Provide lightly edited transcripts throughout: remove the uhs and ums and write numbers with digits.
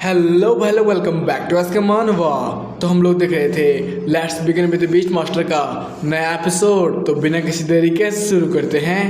Hello hello welcome back to आज का मानवा। तो हम लोग देख रहे थे let's begin with Beast Master का नया एपिसोड। तो बिना किसी देरी के शुरू करते हैं।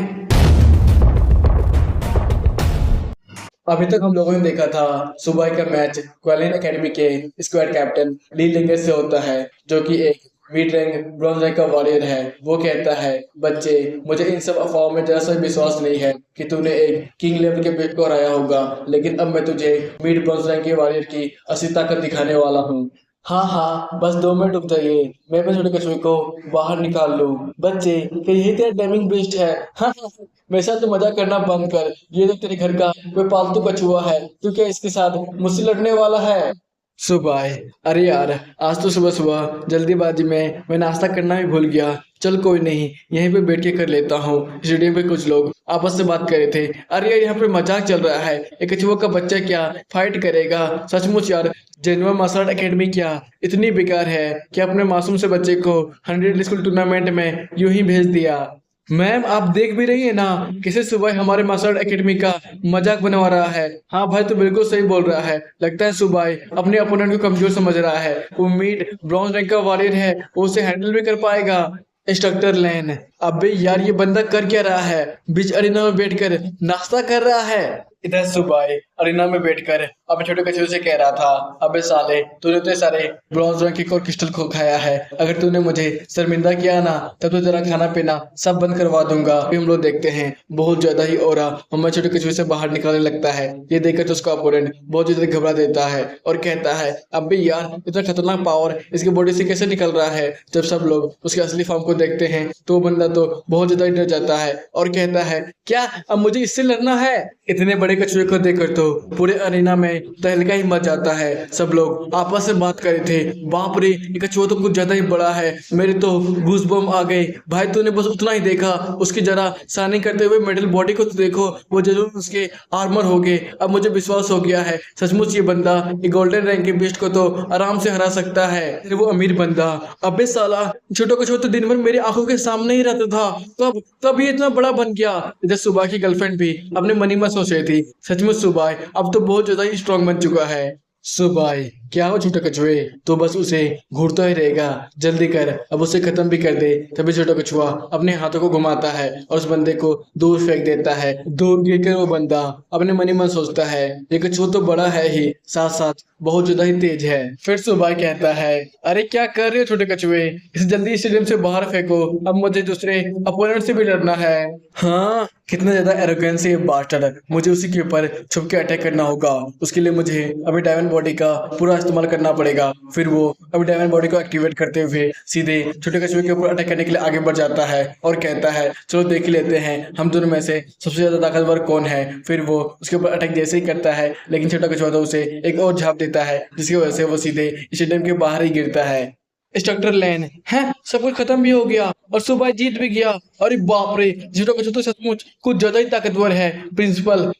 अभी तक हम लोगों ने देखा था सुबह का मैच क्वालिन एकेडमी के स्क्वाड कैप्टन ली लिंगर से होता है, जो कि एक मिड रैंक ब्रॉन्ज रैंक का वॉरियर है। वो कहता है, बच्चे मुझे इन सब अफवाहों में जरा सा विश्वास नहीं है कि तूने एक किंग लेवल के बेट को हराया होगा, लेकिन अब मैं तुझे मिड ब्रॉन्ज रैंक के वॉरियर की असली ताकत दिखाने वाला हूँ। हाँ हाँ, बस 2 मिनट रुक जाइए, मैं अपने छोटे कछुए को बाहर निकाल लूं। बच्चे, क्या यही तेरा डेमिंग बेस्ट है? हाँ हाँ, मेरे साथ तो मजाक करना बंद कर। ये तो तेरे घर का कोई पालतू कछुआ है, तू क्या इसके साथ मुझसे लड़ने वाला है? सुबह, अरे यार, आज तो सुबह सुबह जल्दीबाजी में मैं नाश्ता करना ही भूल गया। चल कोई नहीं, यहीं पे बैठ के कर लेता हूँ। स्टेडियम पे कुछ लोग आपस में बात कर रहे थे। अरे यार, यहाँ पे मजाक चल रहा है। एक कछुआ का बच्चा क्या फाइट करेगा? सचमुच यार, जेनुआ मार्शल आर्ट एकेडमी क्या इतनी बेकार है कि अपने मासूम से बच्चे को 100 स्कूल टूर्नामेंट में यूं ही भेज दिया। मैम, आप देख भी रही है ना किसे सुबह हमारे मार्शल आर्ट एकेडमी का मजाक बनवा रहा है। हाँ भाई, तो बिल्कुल सही बोल रहा है। लगता है सुबह अपने अपोनेंट को कमजोर समझ रहा है। वो मिड ब्रॉन्ज रैंक का वॉरियर है, वो उसे हैंडल भी कर पाएगा। इंस्ट्रक्टर लेन, अबे यार, ये बंदा कर क्या रहा है? बीच अरीना में बैठकर नाश्ता कर रहा है। इधर सुबह अरीना में बैठकर अपने छोटे कछुए से कह रहा था, अबे साले, तूने तो सारे ब्रॉन्ज रैंक के और क्रिस्टल को खाया है। अगर तूने मुझे शर्मिंदा किया ना, तब तो तेरा खाना पीना सब बंद करवा दूंगा। अभी हम लोग देखते हैं बहुत ज्यादा ही ओरा हमारे छोटे कछुए से बाहर निकलने लगता है। ये देखकर तो उसका अपोनेंट बहुत ज्यादा घबरा देता है और कहता है, अबे यार, इतना खतरनाक पावर इसकी बॉडी से कैसे निकल रहा है? जब सब लोग उसके असली फॉर्म को देखते हैं तो वो बंदा तो बहुत ज्यादा डर जाता है और कहता है, क्या अब मुझे इससे लड़ना है? इतने बड़े कछुए को देखकर तो पूरे अरीना में तहलका ही मच जाता है। सब लोग आपस में बात कर रहे थे, बाप रे, ये कछुआ तो कुछ ज्यादा ही बड़ा है। मेरे तो गूज़बम्प आ गए। भाई, तूने बस उतना ही देखा, उसकी जरा शाइनिंग करते हुए मेटल बॉडी को तो देखो, वो जरूर उसके आर्मर हो गए। अब मुझे विश्वास हो गया है, सचमुच ये बंदा ये गोल्डन रैंक के बीस्ट को तो आराम से हरा सकता है। फिर वो अमीर बंदा, अबे साला, छोटा कछुआ तो दिन भर मेरी आंखों के सामने ही रहता था, तब तब ये इतना बड़ा बन गया। इधर सुबह की गर्लफ्रेंड भी अपने मन ही में सोच रही थी, सचमुच सुबह अब तो बहुत ज्यादा ही स्ट्रांग बन चुका है। सुबह, क्या हो छोटा कछुए, तो बस उसे घूरता ही रहेगा। जल्दी कर, अब उसे खत्म भी कर दे। तभी छोटा कछुआ अपने हाथों को घुमाता है और उस बंदे को दूर फेंक देता है। दूर गिरकर वो बंदा अपने मन ही मन सोचता है, ये कछुआ तो बड़ा है ही, साथ साथ बहुत ज्यादा ही तेज है। फिर सुबह कहता है, अरे क्या कर रहे हो छोटे कछुए, इसे जल्दी स्टेडियम से बाहर फेंको, अब मुझे दूसरे अपोनेंट से भी लड़ना है। हाँ, कितना ज्यादा एरोगेंस है ये बास्टर्ड, मुझे उसी के ऊपर छुप के अटैक करना होगा। उसके लिए मुझे अभी डायमंड बॉडी का पूरा इस्तेमाल करना पड़ेगा। फिर वो अभी डायमंड बॉडी को एक्टिवेट करते हुए सीधे छोटे कछुए के ऊपर अटैक करने के लिए आगे बढ़ जाता है और कहता है, चलो देख ही लेते हैं हम दोनों में से सबसे ज्यादा ताकतवर कौन है। फिर वो उसके ऊपर अटैक जैसे ही करता है, लेकिन छोटा कछुआ तो उसे एक और झाप देता है, जिसकी वजह से वो सीधे स्टेडियम के बाहर ही गिरता है। इंस्ट्रक्टर लेन, है सब कुछ खत्म भी हो गया और सुबह जीत भी गया। अरे बाप रे, जीरो कछुआ तो सचमुच कुछ ज्यादा ही ताकतवर है। प्रिंसिपल,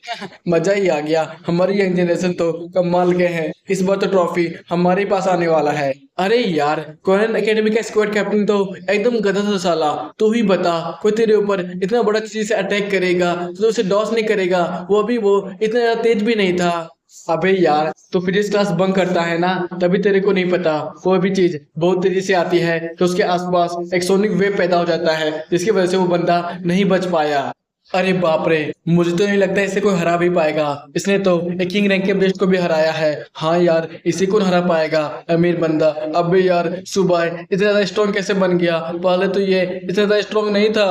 मजा ही आ गया। हमारी यंग जनरेशन तो कमाल के हैं, इस बार तो ट्रॉफी हमारे पास आने वाला है। अरे यार, कोरियन एकेडमी का स्क्वाड कैप्टन तो एकदम गधा था साला। तू ही बता, कोई तेरे ऊपर इतना बड़ा चीज से अटैक करेगा तो उसे डॉस नहीं करेगा? वो इतना ज्यादा तेज भी नहीं था। अबे यार, तो फिजिक्स क्लास बंक करता है ना, तभी तेरे को नहीं पता। कोई भी चीज बहुत तेजी से आती है तो उसके आसपास एक सोनिक वेव पैदा हो जाता है, जिसकी वजह से वो बंदा नहीं बच पाया। अरे बाप रे, मुझे तो नहीं लगता इसे कोई हरा भी पाएगा। इसने तो एक किंग रैंक के बेस्ट को भी हराया है। हाँ यार, इसे कौन हरा पाएगा? अमीर बंदा। अबे यार, सुबह इतना ज्यादा स्ट्रॉन्ग कैसे बन गया? पहले तो ये इतना ज्यादा स्ट्रॉन्ग नहीं था।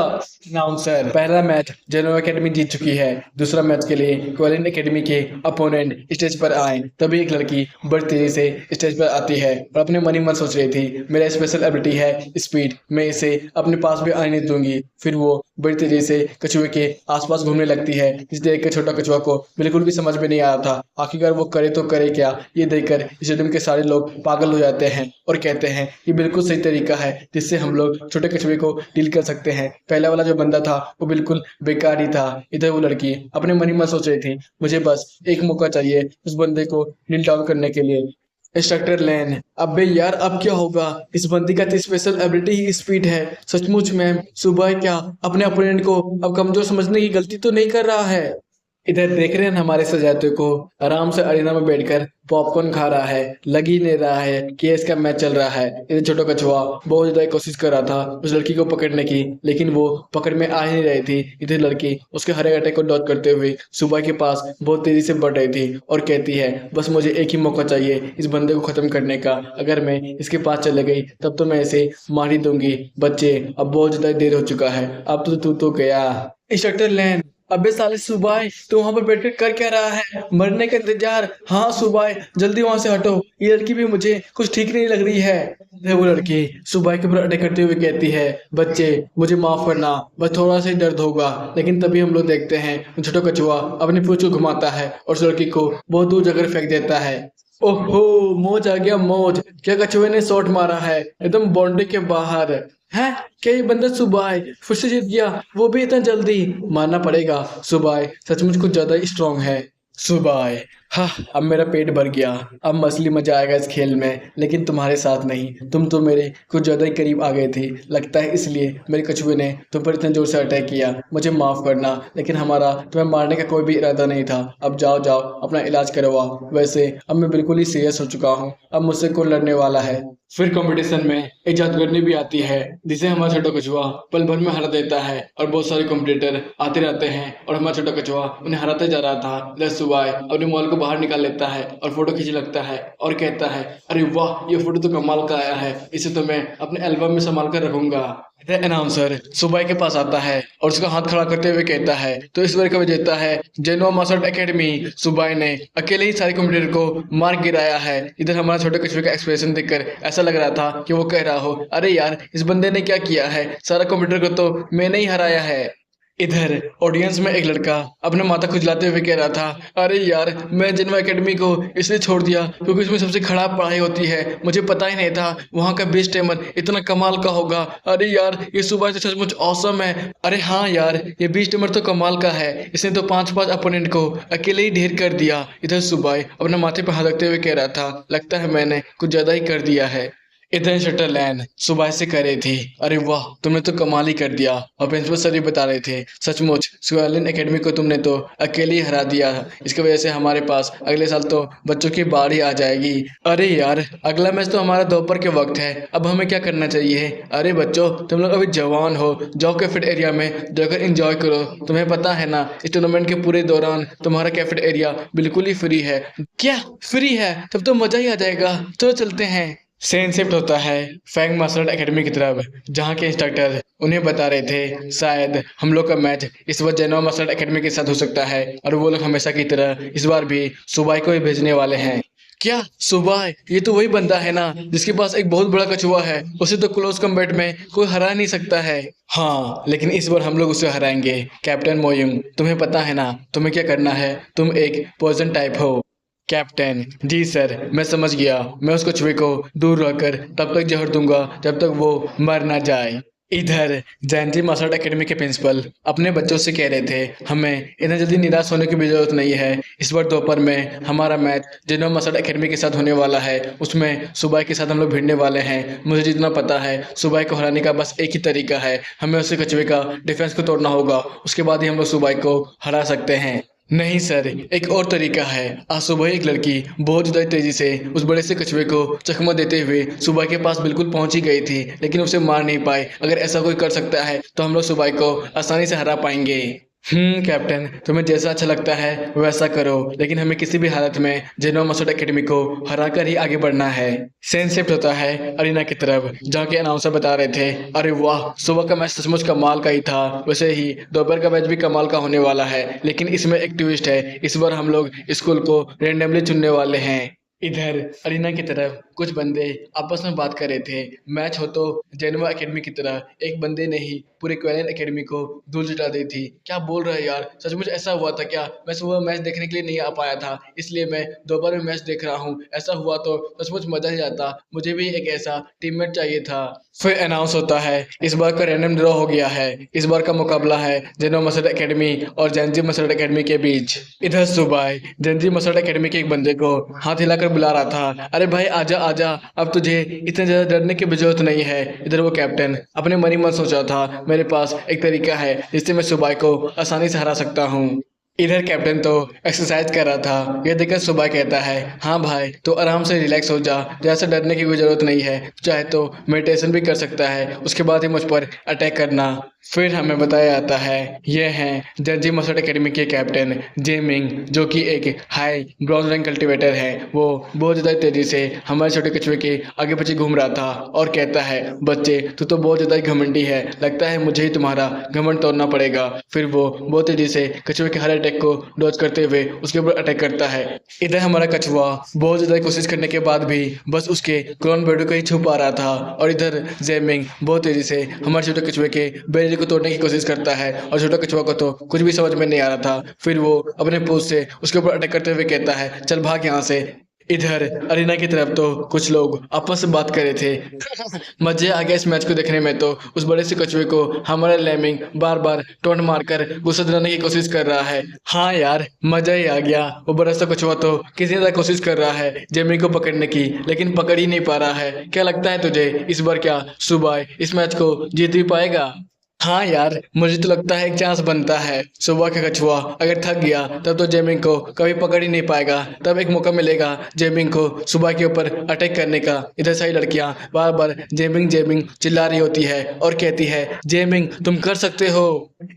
अनाउंसर, पहला मैच जेनोवा एकेडमी जीत चुकी है। दूसरा मैच के लिए क्वालिन एकेडमी के अपोनेंट स्टेज पर आए, तभी एक लड़की बड़ी तेजी से स्टेज पर आती है और अपने मन ही मन सोच रही थी, मेरा स्पेशल एबिलिटी है स्पीड, मैं इसे अपने पास भी आने नहीं दूंगी। फिर वो बड़ी तेजी से कछुए के आसपास घूमने लगती है, जिस देख कर छोटा कछुआ को बिल्कुल भी समझ में नहीं आ रहा था आखिरकार वो करे तो करे क्या। ये देखकर स्टेडियम के सारे लोग पागल हो जाते हैं और कहते हैं, ये बिल्कुल सही तरीका है जिससे हम लोग छोटे कछुए को डील कर सकते हैं। पहला वाला जो बंदा था वो बिल्कुल बेकार ही था। इधर वो लड़की अपने मन ही मन सोच रही थी, मुझे बस एक मौका चाहिए उस बंदे को नील डाउन करने के लिए। इंस्ट्रक्टर लेन, अबे यार, अब क्या होगा? इस बंदी का स्पेशल एबिलिटी ही स्पीड है। सचमुच मैम, सुबह क्या अपने अपोनेंट को अब कमजोर समझने की गलती तो नहीं कर रहा है? इधर देख रहे हैं हमारे सजाते को आराम से अरीना में बैठकर पॉपकॉर्न खा रहा है। लग ही नहीं रहा है कि इसका मैच चल रहा है। इधर छोटा कछुआ बहुत ज्यादा कोशिश कर रहा था उस लड़की को पकड़ने की, लेकिन वो पकड़ में आ ही नहीं रही थी। इधर लड़की उसके हरे अटैक को डॉज करते हुए सुबह के पास बहुत तेजी से बढ़ रही थी और कहती है बस मुझे एक ही मौका चाहिए इस बंदे को खत्म करने का। अगर मैं इसके पास चले गई तब तो मैं इसे मार ही दूंगी। बच्चे अब बहुत ज्यादा देर हो चुका है, अब तो तू तो गया। इंस्ट्रक्टर लैन, अबे साले सुबह तू वहां पर बैठकर कर क्या रहा है? मरने का इंतजार? हाँ सुबह जल्दी वहां से हटो, ये लड़की भी मुझे कुछ ठीक नहीं लग रही है। वो लड़की सुबह के ऊपर अटैक करते हुए कहती है बच्चे मुझे माफ करना, बस थोड़ा सा ही दर्द होगा। लेकिन तभी हम लोग देखते हैं छोटा कछुआ अपनी पूंछ को घुमाता है और उस लड़की को बहुत दूर जगह फेंक देता है। ओहो, मौज आ गया मौज। क्या कछुए ने शॉट मारा है एकदम बाउंड्री के बाहर है। क्या ये बंदा सुबह फिर से जीत गया, वो भी इतना जल्दी? मानना पड़ेगा सुबह सचमुच कुछ ज्यादा ही स्ट्रांग है। सुबह, हाँ अब मेरा पेट भर गया, अब मसली मजा आएगा इस खेल में, लेकिन तुम्हारे साथ नहीं। तुम तो मेरे कुछ ज्यादा ही करीब आ गए थे लगता है, इसलिए मेरे कछुए ने तुम पर इतने जोर से अटैक किया। मुझे माफ करना, लेकिन हमारा तुम्हें मारने का कोई भी इरादा नहीं था। अब जाओ जाओ अपना इलाज करवाओ। वैसे अब मैं बिल्कुल ही सीरियस हो चुका हूँ, अब मुझसे कौन लड़ने वाला है? फिर कंपटीशन में एक जादूगरनी भी आती है जिसे हमारा छोटा कछुआ पल भर में हरा देता है और बहुत सारे कॉम्पिटिटर आते रहते हैं और हमारा छोटा कछुआ उन्हें हराते जा रहा था। लेट्स सुबह अपने मॉल को बाहर निकाल लेता है और फोटो खींचने लगता है और कहता है अरे वाह ये फोटो तो कमाल का आया है, इसे तो मैं अपने एल्बम में संभाल कर रखूंगा। अनाउंसर सुबह के पास आता है और उसका हाथ खड़ा करते हुए कहता है तो इस बार का विजेता है जेनोवा मार्शल एकेडमी। सुबह ने अकेले ही सारे कंप्यूटर को मार गिराया है। इधर हमारा छोटे कछुए का एक्सप्रेशन देखकर ऐसा लग रहा था कि वो कह रहा हो अरे यार इस बंदे ने क्या किया है, सारा कंप्यूटर को तो मैंने ही हराया है। इधर ऑडियंस में एक लड़का अपने माथा खुजलाते हुए कह रहा था अरे यार मैं जेनवा एकेडमी को इसलिए छोड़ दिया क्योंकि इसमें सबसे खराब पढ़ाई होती है, मुझे पता ही नहीं था वहाँ का बेस्ट टेमर इतना कमाल का होगा। अरे यार ये सुबह से सचमुच औसम है। अरे हाँ यार ये बेस्ट टेमर तो कमाल का है, इसने तो 5-5 अपोनेंट को अकेले ही ढेर कर दिया। इधर सुबह अपने माथे पर हाथ रखते हुए कह रहा था लगता है मैंने कुछ ज्यादा ही कर दिया है। इधर शटरलैंड सुबह से कर रही थी अरे वाह तुमने तो कमाल ही कर दिया। और प्रिंसिपल सर भी बता रहे थे सचमुच स्क्वालिन एकेडमी को तुमने तो अकेले ही हरा दिया, इसकी वजह से हमारे पास अगले साल तो बच्चों की बारी आ जाएगी। अरे यार अगला मैच तो हमारा दोपहर के वक्त है, अब हमें क्या करना चाहिए? अरे बच्चों तुम लोग अभी जवान हो, जाओ कैफेट एरिया में जाकर एंजॉय करो। तुम्हें पता है ना इस टूर्नामेंट के पूरे दौरान तुम्हारा कैफेट एरिया बिल्कुल ही फ्री है। क्या फ्री है? तब तो मजा ही आ जाएगा, तो चलते हैं। सेन शिफ्ट होता है फैंग मार्शल एकेडमी की तरफ, जहाँ के इंस्ट्रक्टर उन्हें बता रहे थे शायद हम लोग का मैच इस बार जेनवा मार्शल एकेडमी के साथ हो सकता है और वो लोग हमेशा की तरह इस बार भी सुबह को ही भेजने वाले हैं। क्या सुबह? ये तो वही बंदा है ना जिसके पास एक बहुत बड़ा कछुआ है, उसे तो क्लोज कम्बैट में कोई हरा नहीं सकता है। हाँ लेकिन इस बार हम लोग उसे हराएंगे। कैप्टन मोयुंग तुम्हें पता है ना तुम्हें क्या करना है, तुम एक पॉइजन टाइप हो। कैप्टन जी सर मैं समझ गया, मैं उस कछुए को दूर रखकर तब तक जहर दूंगा जब तक वो मर ना जाए। इधर जैनजी मार्शल एकेडमी के प्रिंसिपल अपने बच्चों से कह रहे थे हमें इतना जल्दी निराश होने की भी जरूरत नहीं है। इस बार दोपहर में हमारा मैच जेनवा मार्शल एकेडमी के साथ होने वाला है, उसमें सुबह के साथ हम लोग भिड़ने वाले हैं। मुझे जितना पता है सुबह को हराने का बस एक ही तरीका है, हमें उसे कछुए का डिफेंस को तोड़ना होगा, उसके बाद ही हम लोग सुबह को हरा सकते हैं। नहीं सर एक और तरीका है। आज सुबह एक लड़की बहुत ज़्यादा तेजी से उस बड़े से कछुए को चकमा देते हुए सुबह के पास बिल्कुल पहुंच ही गई थी, लेकिन उसे मार नहीं पाई। अगर ऐसा कोई कर सकता है तो हम लोग सुबह को आसानी से हरा पाएंगे। कैप्टन तुम्हें जैसा अच्छा लगता है वैसा करो, लेकिन हमें किसी भी हालत में जेनवा मार्शल एकेडमी को हराकर ही आगे बढ़ना है। सेन शिफ्ट होता है अरीना की तरफ, जहाँ के अनाउंसर बता रहे थे अरे वाह सुबह का मैच सचमुच कमाल का ही था, वैसे ही दोपहर का मैच भी कमाल का होने वाला है, लेकिन इसमें एक ट्विस्ट है, इस बार हम लोग स्कूल को रेंडमली चुनने वाले हैं। इधर अरीना की तरफ कुछ बंदे आपस में बात कर रहे थे। मैच हो तो जेनवा एकेडमी की तरह, एक बंदे ने ही पूरे क्वेलिन एकेडमी को धूल जुटा दी थी। क्या बोल रहे हैं यार, सचमुच ऐसा हुआ था क्या? मैं सुबह मैच देखने के लिए नहीं आ पाया था, इसलिए मैं दोपहर में मैच देख रहा हूँ। ऐसा हुआ तो सचमुच मजा ही आता, मुझे भी एक ऐसा टीममेट चाहिए था। फिर अनाउंस होता है इस बार का रैंडम ड्रॉ हो गया है। इस बार का मुकाबला है जेनवा मार्शल एकेडमी और जेनजी मार्शल एकेडमी के बीच। इधर सुबह जेनजी मार्शल एकेडमी के एक बंदे को हाथ हिलाकर बुला रहा था अरे भाई आजा आजा, अब तुझे इतने ज्यादा डरने की भी जरूरत नहीं है। इधर वो कैप्टन अपने मन ही मन सोच रहा था मेरे पास एक तरीका है जिससे मैं सुबह को आसानी से हरा सकता हूँ। इधर कैप्टन तो एक्सरसाइज कर रहा था। ये देखकर सुबह कहता है, हाँ भाई तो आराम से रिलैक्स हो जा, जैसे डरने की कोई ज़रूरत नहीं है, चाहे तो मेडिटेशन भी कर सकता है, उसके बाद ही मुझ पर अटैक करना। फिर हमें बताया जाता है ये हैं जर्जी मसर्ड एकेडमी के कैप्टन जेमिंग, जो कि एक हाई ब्रॉन्ज रैंक कल्टिवेटर है। वो बहुत ज़्यादा तेज़ी से हमारे छोटे कछुए के आगे पीछे घूम रहा था और कहता है, बच्चे तू तो बहुत ज़्यादा घमंडी है, लगता है मुझे ही तुम्हारा घमंड तोड़ना पड़ेगा। फिर वो बहुत तेज़ी से कछुए के हर अटैक को डॉज करते हुए उसके ऊपर अटैक करता है। इधर हमारा कछुआ बहुत ज़्यादा कोशिश करने के बाद भी बस उसके क्लोन बेडो को ही छू पा रहा था, और इधर जेमिंग बहुत तेज़ी से हमारे छोटे कछुए के बैरियर को तोड़ने की कोशिश करता है, और छोटा कछुआ को तो कुछ भी समझ में नहीं आ रहा था। फिर वो अपने पूंछ से उसके ऊपर अटैक करते हुए कहता है, चल भाग यहाँ से। इधर अरीना की तरफ तो कुछ लोग आपस में बात कर रहे थे। मजे आ गया इस मैच को देखने में। तो उस बड़े से कछुए को हमारा लेमिंग बार बार टोंट मारकर गुस्सा दिलाने की कोशिश कर रहा है। हाँ यार मजा ही आ गया। वो बड़ा सा कछुआ तो किसी तरह कोशिश कर रहा है जेमी को पकड़ने की, लेकिन पकड़ ही नहीं पा रहा है। क्या लगता है तुझे इस बार क्या सुबह इस मैच को जीत भी पाएगा? हाँ यार मुझे तो लगता है एक चांस बनता है। सुबह का कछुआ अगर थक गया तब तो जेमिंग को कभी पकड़ ही नहीं पाएगा, तब एक मौका मिलेगा जेमिंग को सुबह के ऊपर अटैक करने का। इधर सारी लड़कियां बार बार जेमिंग जेमिंग चिल्ला रही होती है और कहती है, जेमिंग तुम कर सकते हो।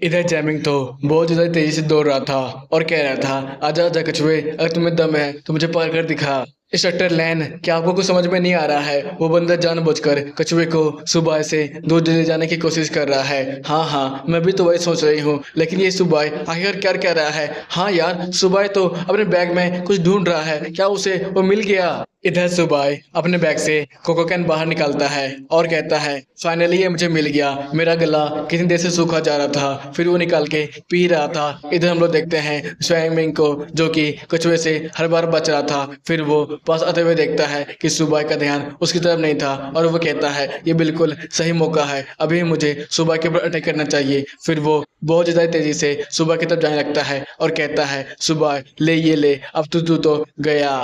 इधर जेमिंग तो बहुत ज्यादा तेजी से दौड़ रहा था और कह रहा था, आजा आजा कछुए, अगर तुम्हें दम है तो मुझे पकड़ कर दिखा। इंस्ट्रक्टर लैन, क्या आपको कुछ समझ में नहीं आ रहा है? वो बंदा जानबूझकर कछुए को सुबह से दूर ले जाने की कोशिश कर रहा है। हाँ हाँ मैं भी तो वही सोच रही हूँ, लेकिन ये सुबह आखिर क्या कह रहा है? हाँ यार सुबह तो अपने बैग में कुछ ढूंढ रहा है, क्या उसे वो मिल गया? इधर सुबह अपने बैग से कोको कैन बाहर निकालता है और कहता है, फाइनली ये मुझे मिल गया, मेरा गला कितनी देर से सूखा जा रहा था। फिर वो निकाल के पी रहा था। इधर हम लोग देखते हैं स्विमिंग को, जो कि कछुए से हर बार बच रहा था। फिर वो पास आते हुए देखता है कि सुबह का ध्यान उसकी तरफ नहीं था, और वो कहता है, ये बिल्कुल सही मौका है, अभी मुझे सुबह के ऊपर अटैक करना चाहिए। फिर वो बहुत ज़्यादा तेजी से सुबह की तरफ जाने लगता है और कहता है, सुबह ले ये ले, अब तू तो गया।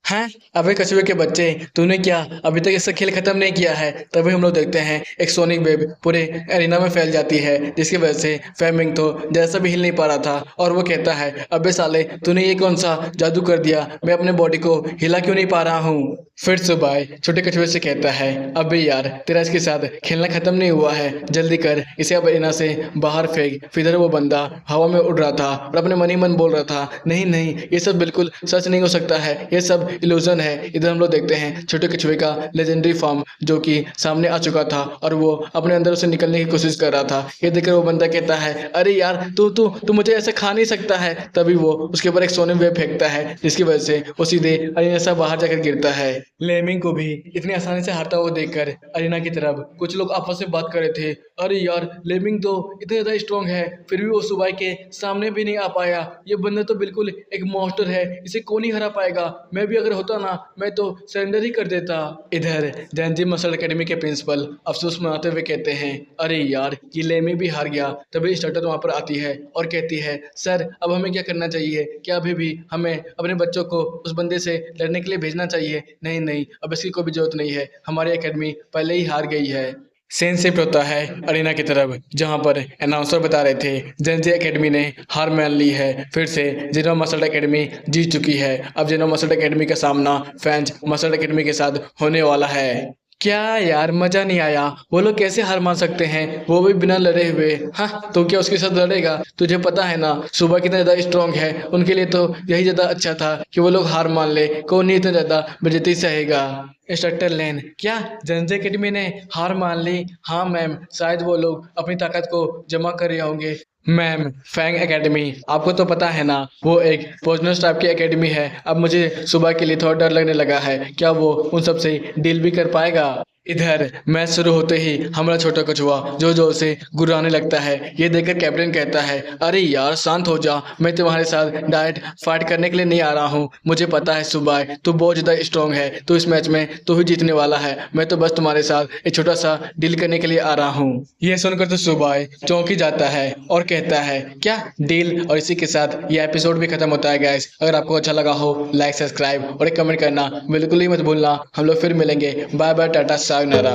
हैं? अबे कछुए के बच्चे, तूने क्या अभी तक इसका खेल खत्म नहीं किया है? तभी हम लोग देखते हैं एक सोनिक वेव पूरे एरिना में फैल जाती है, जिसकी वजह से फेमिंग तो जैसा भी हिल नहीं पा रहा था, और वो कहता है, अबे साले तूने ये कौन सा जादू कर दिया, मैं अपने बॉडी को हिला क्यों नहीं पा रहा हूँ? फिर सुबह छोटे कछुए से कहता है, अबे यार तेरा इसके साथ खेलना खत्म नहीं हुआ है, जल्दी कर इसे अब एरिना से बाहर फेंक। फिर वो बंदा हवा में उड़ रहा था और अपने मन ही मन बोल रहा था, नहीं नहीं ये सब बिल्कुल सच नहीं हो सकता है, ये सब इल्यूजन है। इधर हम लोग देखते हैं छोटे कछुए का लेजेंडरी फॉर्म, जो कि सामने आ चुका था, और वो अपने अंदर उसे निकलने की कोशिश कर रहा था। ये देखकर वो बंदा कहता है, अरे यार तू तू तू मुझे ऐसे खा नहीं सकता है। तभी वो उसके ऊपर एक सोने वेव फेंकता है, जिसकी वजह से वो सीधे अरीना से बाहर जाकर गिरता है। लेमिंग को भी इतनी आसानी से हारता हुआ देखकर अरीना की तरफ कुछ लोग आपस में बात कर रहे थे, अरे यार लेमिंग तो इतना ज्यादा स्ट्रॉन्ग है, फिर भी वो सुबह के सामने भी नहीं आ पाया। ये बंदा तो बिल्कुल एक मॉन्स्टर है, इसे कौन ही हरा पाएगा? मैं भी अगर होता ना, मैं तो सरेंडर ही कर देता। इधर जंजी मसल एकेडमी के प्रिंसिपल अफसोस मनाते हुए कहते हैं, अरे यार ये लेमिंग भी हार गया। तभी इंस्ट्रक्टर वहां पर आती है और कहती है, सर अब हमें क्या करना चाहिए? क्या अभी भी हमें अपने बच्चों को उस बंदे से लड़ने के लिए भेजना चाहिए? नहीं नहीं अब इसकी कोई भी जरूरत नहीं है, हमारी एकेडमी पहले ही हार गई है। सीन शिफ्ट होता है अरीना की तरफ, जहां पर अनाउंसर बता रहे थे जेंजी एकेडमी ने हार मान ली है, फिर से जिनो मसल एकेडमी जीत चुकी है। अब जिनो मसल एकेडमी का सामना फैंस मसल एकेडमी के साथ होने वाला है। क्या यार मजा नहीं आया? वो लोग कैसे हार मान सकते हैं, वो भी बिना लड़े हुए? हाँ तो क्या उसके साथ लड़ेगा? तुझे पता है ना सुबह कितना ज्यादा स्ट्रांग है, उनके लिए तो यही ज्यादा अच्छा था कि वो लोग हार मान ले, कौन ही इतना ज्यादा बेइज्जती सहेगा। इंस्ट्रक्टर लेन, क्या जंजे एकेडमी ने हार मान ली? हाँ मैम, शायद वो लोग अपनी ताकत को जमा कर रहे होंगे। मैम फैंग एकेडमी, आपको तो पता है ना वो एक पॉइजनस टाइप की एकेडमी है। अब मुझे सुबह के लिए थोड़ा डर लगने लगा है, क्या वो उन सब से डील भी कर पाएगा? इधर मैच शुरू होते ही हमारा छोटा कछुआ जोर जोर से गुर्राने लगता है। ये देखकर कैप्टन कहता है, अरे यार शांत हो जा, मैं तुम्हारे साथ डायरेक्ट फाइट करने के लिए नहीं आ रहा हूँ। मुझे पता है सुबह तू बहुत ज़्यादा स्ट्रांग है, तो इस मैच में तू ही जीतने वाला है। मैं तो बस तुम्हारे साथ एक छोटा सा डील करने के लिए आ रहा हूँ। ये सुनकर तो सुबह चौंकी जाता है और कहता है, क्या डील? और इसी के साथ ये एपिसोड भी खत्म होता है गाइस। अगर आपको अच्छा लगा हो लाइक सब्सक्राइब और एक कमेंट करना बिल्कुल ही मत भूलना। हम लोग फिर मिलेंगे, बाय बाय टाटा सायोनारा।